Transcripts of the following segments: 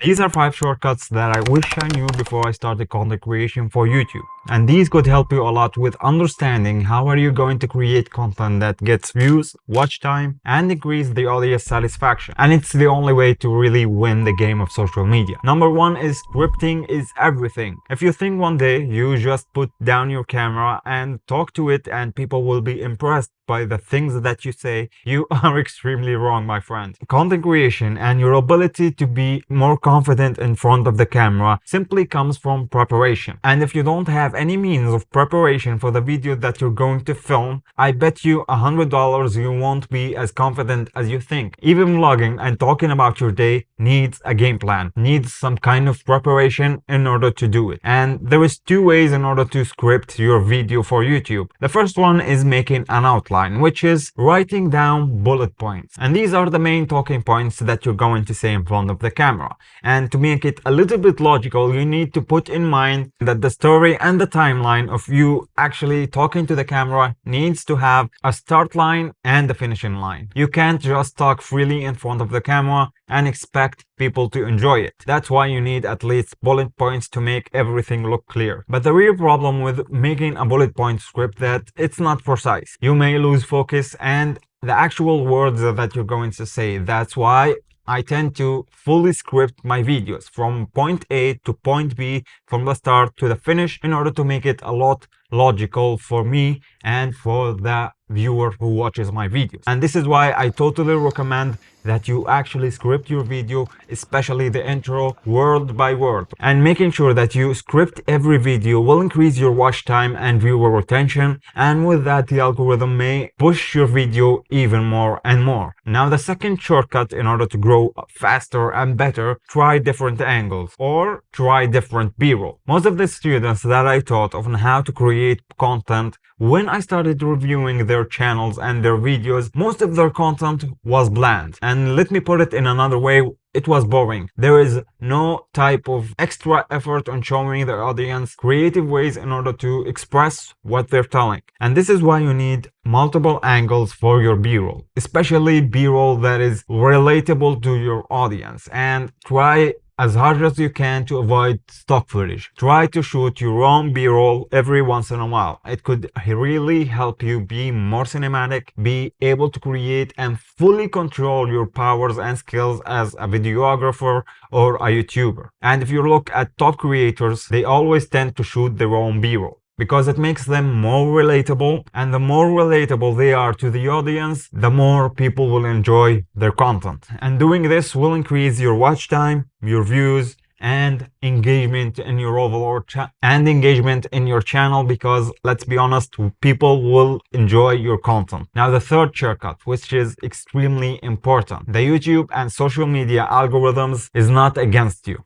These are 5 shortcuts that I wish I knew before I started content creation for YouTube. And these could help you a lot with understanding how are you going to create content that gets views, watch time, and increase the audience satisfaction. And it's the only way to really win the game of social media. Number 1 is scripting is everything. If you think one day you just put down your camera and talk to it and people will be impressed by the things that you say, you are extremely wrong, my friend. Content creation and your ability to be more confident in front of the camera simply comes from preparation. And if you don't have any means of preparation for the video that you're going to film, I bet you $100 you won't be as confident as you think. Even vlogging and talking about your day needs a game plan, needs some kind of preparation in order to do it. And there is 2 ways in order to script your video for YouTube. The first one is making an outline, which is writing down bullet points. And these are the main talking points that you're going to say in front of the camera. And to make it a little bit logical, you need to put in mind that the story and the timeline of you actually talking to the camera needs to have a start line and a finishing line. You can't just talk freely in front of the camera and expect people to enjoy it. That's why you need at least bullet points to make everything look clear. But the real problem with making a bullet point script that it's not precise. You may lose focus and the actual words that you're going to say. That's why I tend to fully script my videos from point A to point B, from the start to the finish, in order to make it a lot logical for me and for the viewer who watches my videos. And this is why I totally recommend that you actually script your video, especially the intro, word by word. And making sure that you script every video will increase your watch time and viewer retention, and with that the algorithm may push your video even more and more. Now the second shortcut in order to grow faster and better, try different angles or try different B-roll. Most of the students that I taught on how to create content, when I started reviewing their channels and their videos, most of their content was bland. And let me put it in another way, it was boring. There is no type of extra effort on showing the audience creative ways in order to express what they're telling. And this is why you need multiple angles for your B-roll, especially B-roll that is relatable to your audience. And try as hard as you can to avoid stock footage. Try to shoot your own B-roll every once in a while. It could really help you be more cinematic, be able to create and fully control your powers and skills as a videographer or a YouTuber. And if you look at top creators, they always tend to shoot their own B-roll, because it makes them more relatable, and the more relatable they are to the audience, the more people will enjoy their content. And doing this will increase your watch time, your views, and engagement in your overall channel, because let's be honest, people will enjoy your content. Now the third shortcut, which is extremely important. The YouTube and social media algorithms is not against you.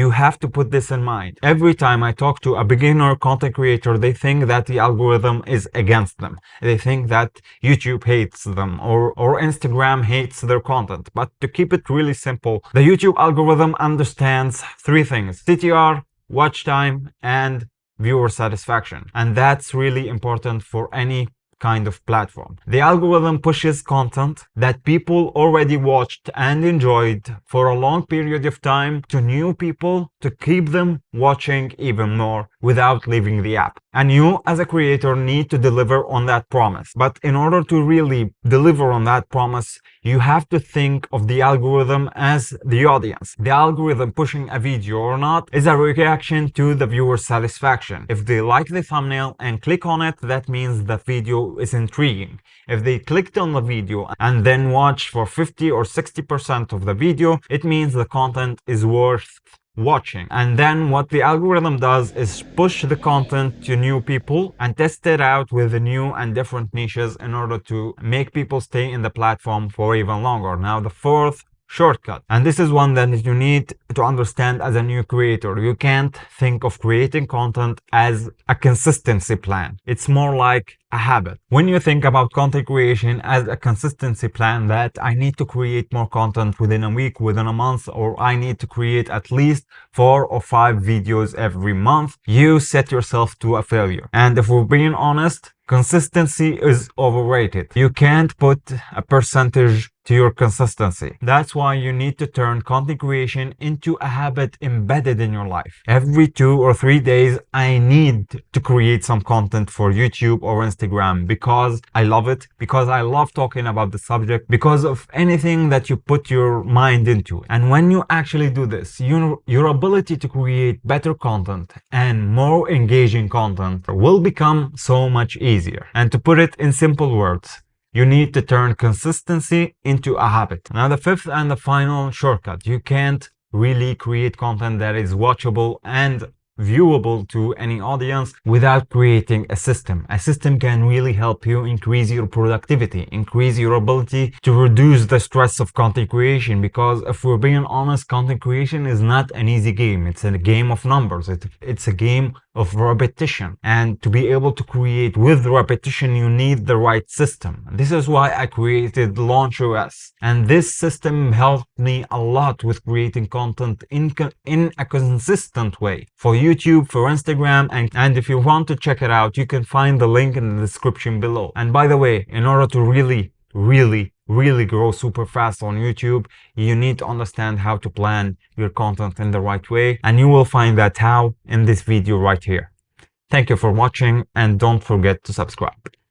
You have to put this in mind. Every time I talk to a beginner content creator, they think that the algorithm is against them. They think that YouTube hates them or Instagram hates their content. But to keep it really simple, the YouTube algorithm understands 3 things: CTR, watch time, and viewer satisfaction. And that's really important for any kind of platform. The algorithm pushes content that people already watched and enjoyed for a long period of time to new people to keep them watching even more without leaving the app. And you as a creator need to deliver on that promise. But in order to really deliver on that promise, you have to think of the algorithm as the audience. The algorithm pushing a video or not is a reaction to the viewer's satisfaction. If they like the thumbnail and click on it, that means the video is intriguing. If they clicked on the video and then watch for 50 or 60% of the video, it means the content is worth watching. And then what the algorithm does is push the content to new people and test it out with the new and different niches in order to make people stay in the platform for even longer. Now the fourth shortcut, and this is one that you need to understand as a new creator. You can't think of creating content as a consistency plan. It's more like a habit. When you think about content creation as a consistency plan, that I need to create more content within a week, within a month, or I need to create at least 4 or 5 videos every month, you set yourself to a failure. And if we're being honest, consistency is overrated. You can't put a percentage to your consistency. That's why you need to turn content creation into a habit embedded in your life. Every 2 or 3 days, I need to create some content for YouTube or Instagram because I love it, because I love talking about the subject, because of anything that you put your mind into. And when you actually do this, your ability to create better content and more engaging content will become so much easier. And to put it in simple words, you need to turn consistency into a habit. Now, the fifth and the final shortcut: you can't really create content that is watchable and viewable to any audience without creating a system. A system can really help you increase your productivity, increase your ability to reduce the stress of content creation, because if we're being honest, content creation is not an easy game. It's a game of numbers. It's a game of repetition, and to be able to create with repetition, you need the right system. This is why I created LaunchOS, and this system helped me a lot with creating content in a consistent way for YouTube, for Instagram, and if you want to check it out, you can find the link in the description below. And by the way, in order to really grow super fast on YouTube, you need to understand how to plan your content in the right way, and you will find that how in this video right here. Thank you for watching, and don't forget to subscribe.